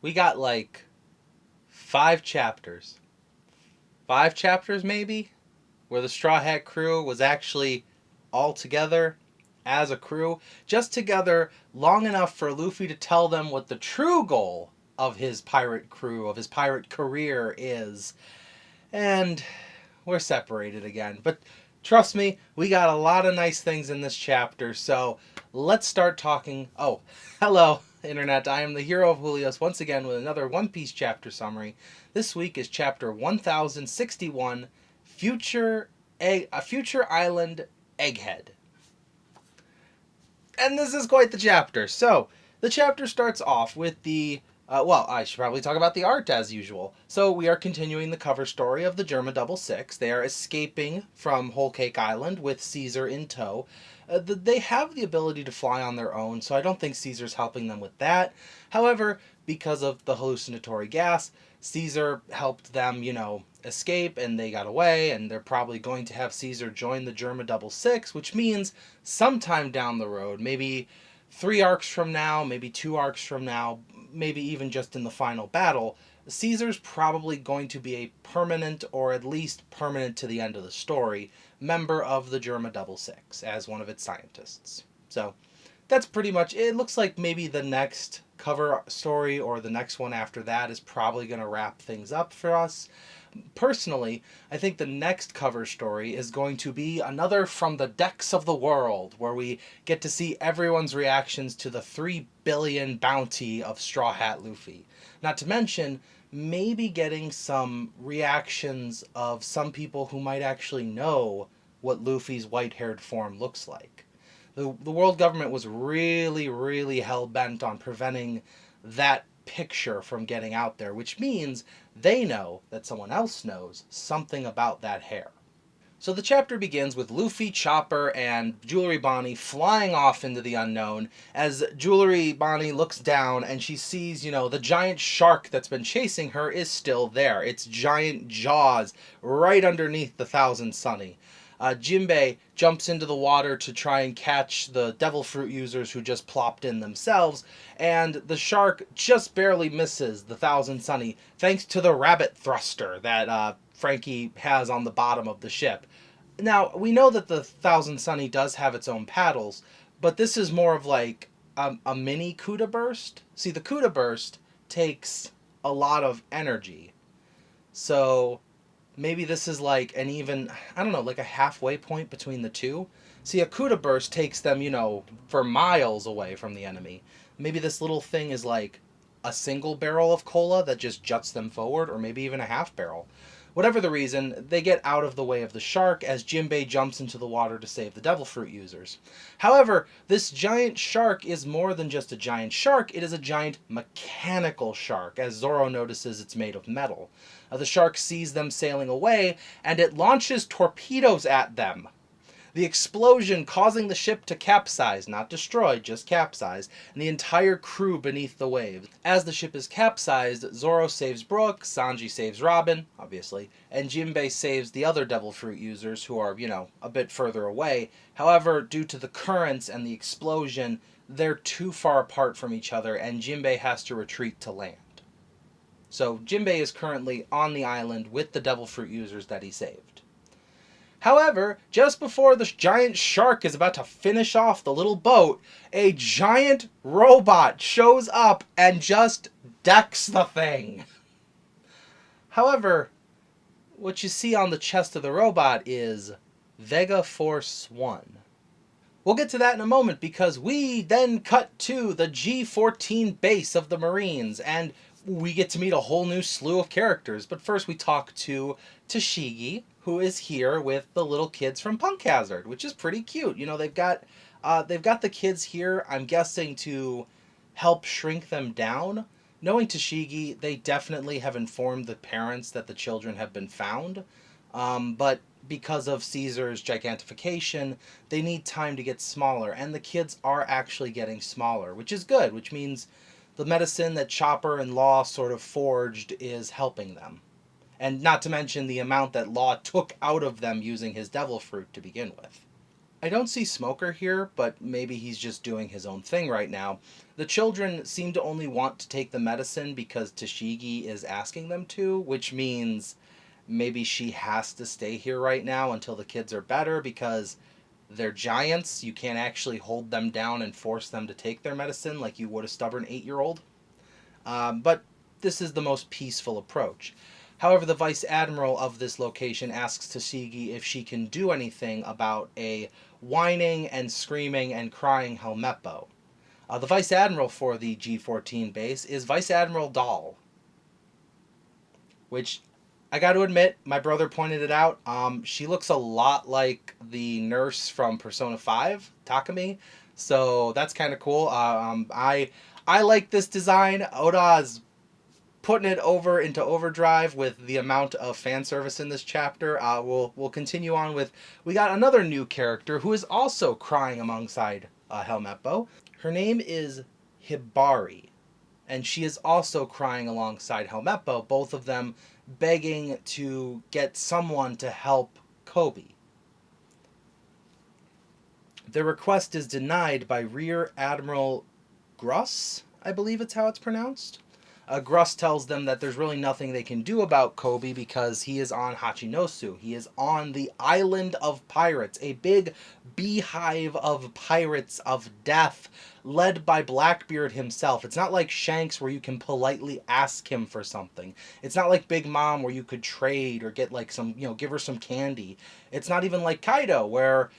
we got like 5 chapters. 5 chapters maybe? Where the Straw Hat crew was actually all together as a crew, just together long enough for Luffy to tell them what the true goal of his pirate crew, of his pirate career is. And we're separated again. But trust me, we got a lot of nice things in this chapter, so let's start talking. Oh, hello, Internet. I am the hero of Julius once again with another One Piece chapter summary. This week is chapter 1061, Future Island Egghead. And this is quite the chapter. So, the chapter starts off with I should probably talk about the art as usual. So, we are continuing the cover story of the Germa Double Six. They are escaping from Whole Cake Island with Caesar in tow. They have the ability to fly on their own, so I don't think Caesar's helping them with that. However, because of the hallucinatory gas, Caesar helped them, escape, and they got away, and they're probably going to have Caesar join the Germa Double Six, which means sometime down the road, maybe 3 arcs from now, maybe 2 arcs from now, maybe even just in the final battle, Caesar's probably going to be a permanent, or at least permanent to the end of the story, member of the Germa Double Six as one of its scientists. So that's pretty much it. It looks like maybe the next cover story or the next one after that is probably going to wrap things up for us. Personally, I think the next cover story is going to be another From the Decks of the World, where we get to see everyone's reactions to the 3 billion bounty of Straw Hat Luffy. Not to mention, maybe getting some reactions of some people who might actually know what Luffy's white-haired form looks like. The world government was really, really hell-bent on preventing that picture from getting out there, which means they know that someone else knows something about that hair. So the chapter begins with Luffy, Chopper, and Jewelry Bonnie flying off into the unknown as Jewelry Bonnie looks down and she sees, the giant shark that's been chasing her is still there. Its giant jaws right underneath the Thousand Sunny. Jinbei jumps into the water to try and catch the devil fruit users who just plopped in themselves, and the shark just barely misses the Thousand Sunny thanks to the rabbit thruster that Frankie has on the bottom of the ship. Now, we know that the Thousand Sunny does have its own paddles, but this is more of like a mini Kuda burst. See, the Kuda burst takes a lot of energy, so maybe this is like an even, I don't know, like a halfway point between the two. See, a Kuda burst takes them, for miles away from the enemy. Maybe this little thing is like a single barrel of cola that just juts them forward, or maybe even a half barrel. Whatever the reason, they get out of the way of the shark as Jinbei jumps into the water to save the devil fruit users. However, this giant shark is more than just a giant shark, it is a giant mechanical shark, as Zoro notices it's made of metal. The shark sees them sailing away, and it launches torpedoes at them. The explosion causing the ship to capsize, not destroy, just capsize, and the entire crew beneath the waves. As the ship is capsized, Zoro saves Brook, Sanji saves Robin, obviously, and Jinbei saves the other devil fruit users who are, a bit further away. However, due to the currents and the explosion, they're too far apart from each other, and Jinbei has to retreat to land. So Jinbei is currently on the island with the devil fruit users that he saved. However, just before the giant shark is about to finish off the little boat, a giant robot shows up and just decks the thing. However, what you see on the chest of the robot is Vega Force 1. We'll get to that in a moment because we then cut to the G14 base of the Marines and we get to meet a whole new slew of characters. But first we talk to Tashigi, who is here with the little kids from Punk Hazard, which is pretty cute. They've got the kids here, I'm guessing, to help shrink them down. Knowing Tashigi, they definitely have informed the parents that the children have been found. But because of Caesar's gigantification, they need time to get smaller, and the kids are actually getting smaller, which is good, which means the medicine that Chopper and Law sort of forged is helping them. And not to mention the amount that Law took out of them using his devil fruit to begin with. I don't see Smoker here, but maybe he's just doing his own thing right now. The children seem to only want to take the medicine because Tashigi is asking them to, which means maybe she has to stay here right now until the kids are better because they're giants. You can't actually hold them down and force them to take their medicine like you would a stubborn 8-year-old. But this is the most peaceful approach. However, the vice admiral of this location asks Tashigi if she can do anything about a whining and screaming and crying Helmeppo. The vice admiral for the G14 base is Vice Admiral Dahl, which I got to admit, my brother pointed it out. She looks a lot like the nurse from Persona 5, Takumi, so that's kind of cool. I like this design. Oda's putting it over into overdrive with the amount of fan service in this chapter. We'll continue on with, we got another new character who is also crying alongside Helmeppo. Her name is Hibari, and she is also crying alongside Helmeppo, both of them begging to get someone to help Kobe. Their request is denied by Rear Admiral Gruss, I believe it's how it's pronounced. Gruss tells them that there's really nothing they can do about Kobe because he is on Hachinosu. He is on the island of pirates, a big beehive of pirates of death led by Blackbeard himself. It's not like Shanks where you can politely ask him for something. It's not like Big Mom where you could trade or get like some, give her some candy. It's not even like Kaido where,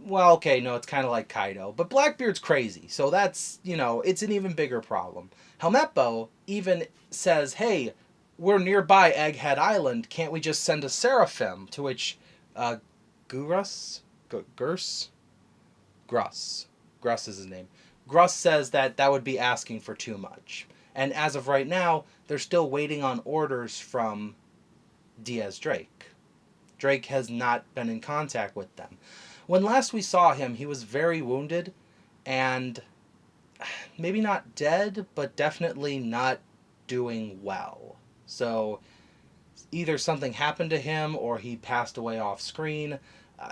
well, okay, no, it's kind of like Kaido. But Blackbeard's crazy, so that's, it's an even bigger problem. Helmeppo even says, hey, we're nearby Egghead Island. Can't we just send a Seraphim? To which Gruss is his name. Gruss says that would be asking for too much. And as of right now, they're still waiting on orders from Diaz Drake. Drake has not been in contact with them. When last we saw him, he was very wounded and maybe not dead, but definitely not doing well. So either something happened to him or he passed away off screen.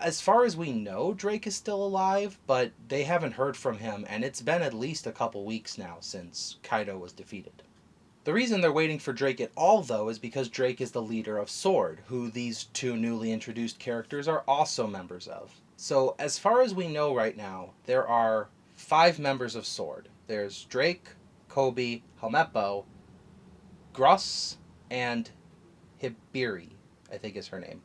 As far as we know, Drake is still alive, but they haven't heard from him, and it's been at least a couple weeks now since Kaido was defeated. The reason they're waiting for Drake at all, though, is because Drake is the leader of SWORD, who these two newly introduced characters are also members of. So, as far as we know right now, there are 5 members of SWORD. There's Drake, Kobe, Helmeppo, Gruss, and Hibiri, I think is her name.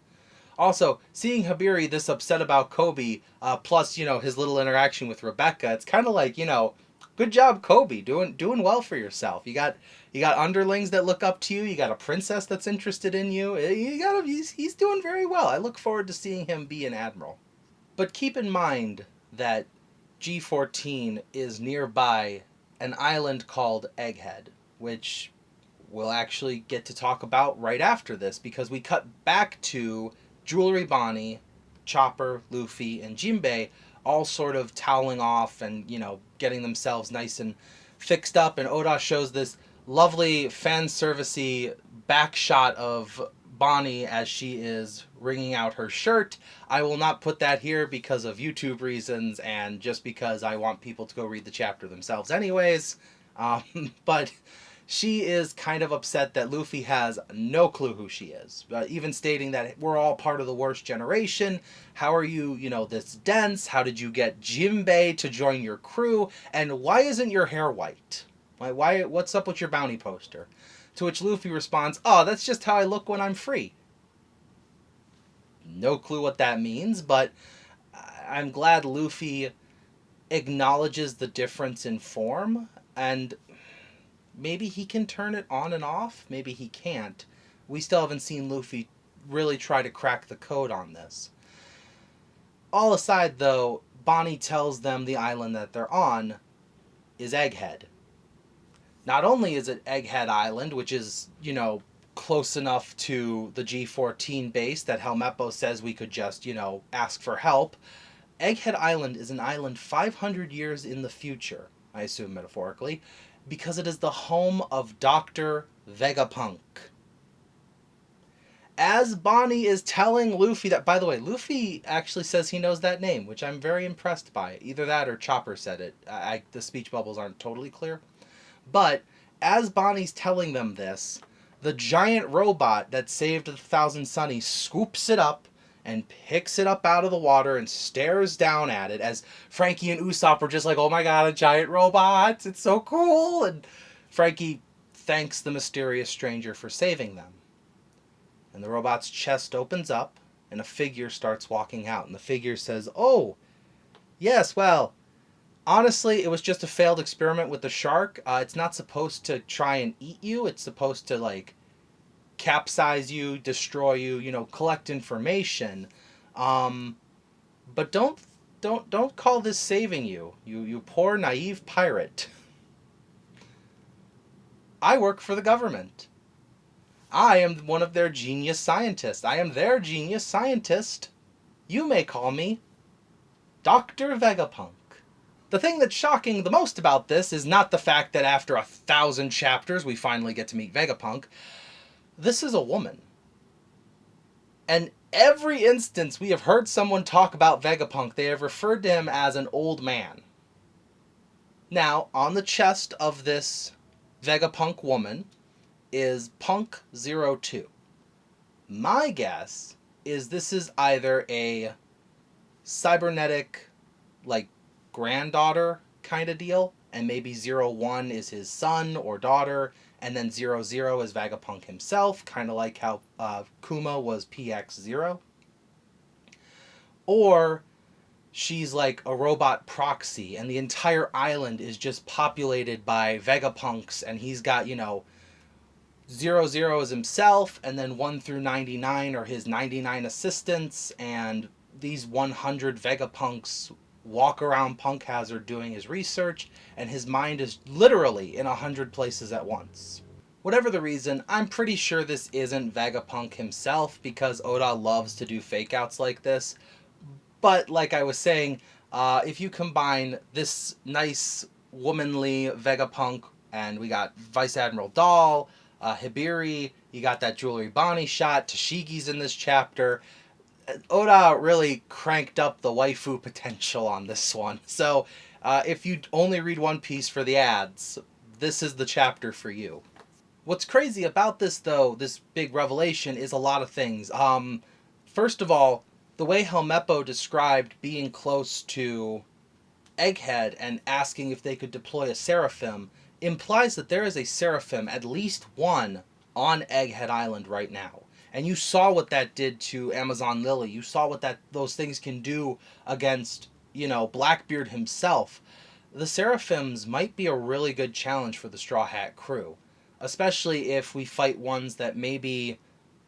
Also, seeing Hibiri this upset about Kobe, plus, his little interaction with Rebecca, it's kind of like, good job, Kobe, doing well for yourself. You got underlings that look up to you. You got a princess that's interested in you. He's doing very well. I look forward to seeing him be an admiral. But keep in mind that G14 is nearby an island called Egghead, which we'll actually get to talk about right after this, because we cut back to Jewelry Bonnie, Chopper, Luffy, and Jinbei all sort of toweling off and, getting themselves nice and fixed up, and Oda shows this lovely fan-servicey back shot of Bonnie as she is wringing out her shirt. I will not put that here because of YouTube reasons and just because I want people to go read the chapter themselves anyways. But she is kind of upset that Luffy has no clue who she is, even stating that we're all part of the worst generation. How are you, this dense? How did you get Jinbei to join your crew? And why isn't your hair white? What's up with your bounty poster? To which Luffy responds, oh, that's just how I look when I'm free. No clue what that means, but I'm glad Luffy acknowledges the difference in form, and maybe he can turn it on and off, maybe he can't. We still haven't seen Luffy really try to crack the code on this. All aside, though, Bonnie tells them the island that they're on is Egghead. Not only is it Egghead Island, which is, close enough to the G14 base that Helmeppo says we could just, ask for help. Egghead Island is an island 500 years in the future, I assume metaphorically, because it is the home of Dr. Vegapunk. As Bonnie is telling Luffy that, by the way, Luffy actually says he knows that name, which I'm very impressed by. Either that or Chopper said it. The speech bubbles aren't totally clear. But as Bonnie's telling them this, the giant robot that saved the Thousand Sunny scoops it up and picks it up out of the water and stares down at it as Frankie and Usopp are just like, oh my god, a giant robot! It's so cool! And Frankie thanks the mysterious stranger for saving them. And the robot's chest opens up and a figure starts walking out. And the figure says, oh, yes, well, honestly, it was just a failed experiment with the shark. It's not supposed to try and eat you. It's supposed to, like, capsize you, destroy you, collect information. But don't call this saving you. You poor naive pirate. I work for the government. I am one of their genius scientists. I am their genius scientist. You may call me Dr. Vegapunk. The thing that's shocking the most about this is not the fact that after 1,000 chapters we finally get to meet Vegapunk. This is a woman. And every instance we have heard someone talk about Vegapunk, they have referred to him as an old man. Now, on the chest of this Vegapunk woman is Punk 02. My guess is this is either a cybernetic, like, granddaughter kind of deal, and maybe 01 is his son or daughter, and then 00 is Vegapunk himself, kind of like how Kuma was PX0. Or she's like a robot proxy, and the entire island is just populated by Vegapunks, and he's got, 00 is himself, and then 1 through 99 are his 99 assistants, and these 100 Vegapunks walk around Punk Hazard doing his research, and his mind is literally in 100 places at once. Whatever the reason, I'm pretty sure this isn't Vegapunk himself, because Oda loves to do fake-outs like this. But like I was saying, if you combine this nice, womanly Vegapunk, and we got Vice Admiral Dahl, Hibiri, you got that Jewelry Bonnie shot, Tashigi's in this chapter. Oda really cranked up the waifu potential on this one. So if you only read One Piece for the ads, this is the chapter for you. What's crazy about this, though, this big revelation, is a lot of things. First of all, the way Helmeppo described being close to Egghead and asking if they could deploy a Seraphim implies that there is a Seraphim, at least one, on Egghead Island right now. And you saw what that did to Amazon Lily. You saw what those things can do against, Blackbeard himself. The Seraphims might be a really good challenge for the Straw Hat crew, especially if we fight ones that maybe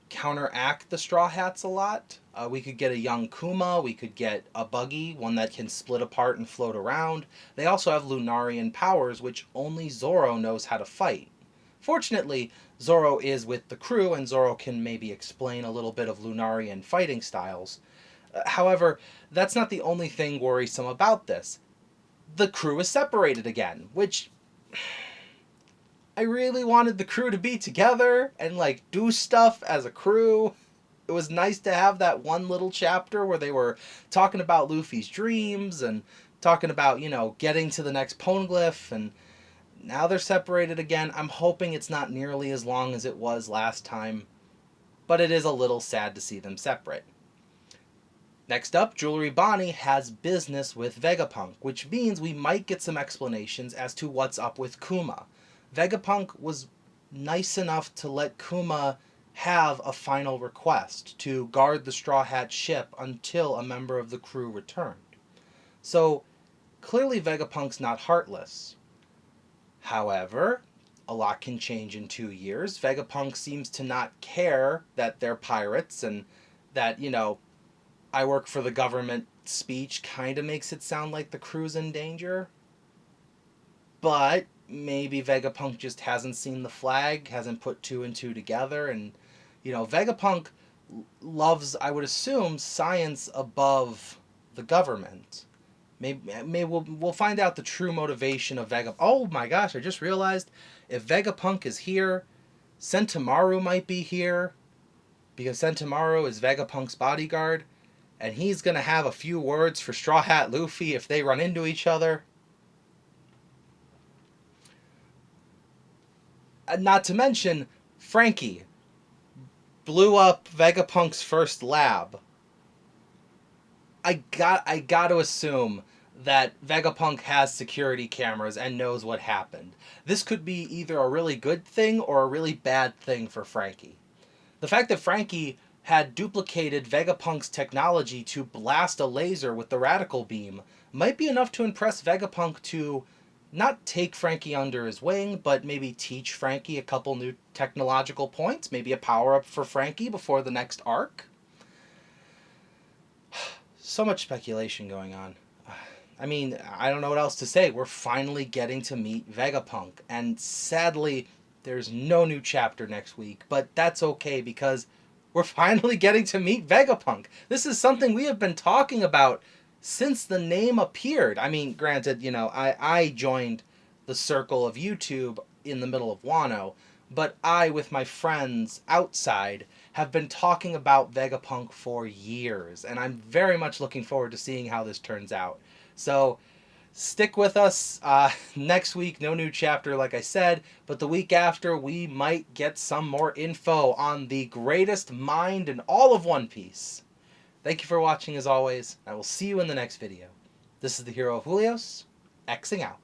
counteract the Straw Hats a lot. We could get a young Kuma, we could get a Buggy, one that can split apart and float around. They also have Lunarian powers, which only Zoro knows how to fight. Fortunately, Zoro is with the crew, and Zoro can maybe explain a little bit of Lunarian fighting styles. However, that's not the only thing worrisome about this. The crew is separated again, which I really wanted the crew to be together and, do stuff as a crew. It was nice to have that one little chapter where they were talking about Luffy's dreams and talking about, getting to the next Poneglyph, and now they're separated again. I'm hoping it's not nearly as long as it was last time, but it is a little sad to see them separate. Next up, Jewelry Bonnie has business with Vegapunk, which means we might get some explanations as to what's up with Kuma. Vegapunk was nice enough to let Kuma have a final request to guard the Straw Hat ship until a member of the crew returned. So, clearly Vegapunk's not heartless. However, a lot can change in 2 years. Vegapunk seems to not care that they're pirates, and that, I work for the government speech kind of makes it sound like the crew's in danger. But maybe Vegapunk just hasn't seen the flag, hasn't put 2 and 2 together, and, Vegapunk loves, I would assume, science above the government. Maybe we'll find out the true motivation of Vegapunk. Oh my gosh, I just realized, if Vegapunk is here, Sentomaru might be here. because Sentomaru is Vegapunk's bodyguard, and he's gonna have a few words for Straw Hat Luffy if they run into each other. Not to mention, Frankie blew up Vegapunk's first lab. I got to assume that Vegapunk has security cameras and knows what happened. This could be either a really good thing or a really bad thing for Frankie. The fact that Frankie had duplicated Vegapunk's technology to blast a laser with the radical beam might be enough to impress Vegapunk to not take Frankie under his wing, but maybe teach Frankie a couple new technological points, maybe a power-up for Frankie before the next arc. So much speculation going on. I mean, I don't know what else to say. We're finally getting to meet Vegapunk, and sadly, there's no new chapter next week, but that's okay because we're finally getting to meet Vegapunk. This is something we have been talking about since the name appeared. I mean, granted, you know, I joined the circle of YouTube in the middle of Wano, but I, with my friends outside, have been talking about Vegapunk for years, and I'm very much looking forward to seeing how this turns out. So, stick with us. Next week, no new chapter, like I said, but the week after, we might get some more info on the greatest mind in all of One Piece. Thank you for watching as always. I will see you in the next video. This is the Hero of Julios, Xing out.